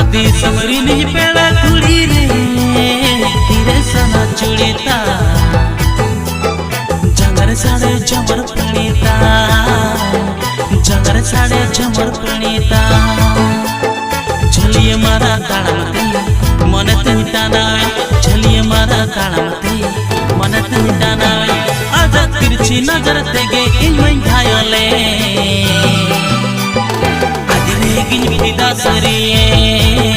कदी समरी ली पेड़ा कुड़ी रे धीरे सना चुड़ीता जंगर साड़े झमर प्रणीता जंगर साड़े झमर प्रणीता झलिए मारा ताड़मते मन तुम टानावे झलिए मारा ताड़मते मन तुम टानावे आजा तिरछी नजर तेगे इन घायले आदिले गिन विदा सरिए।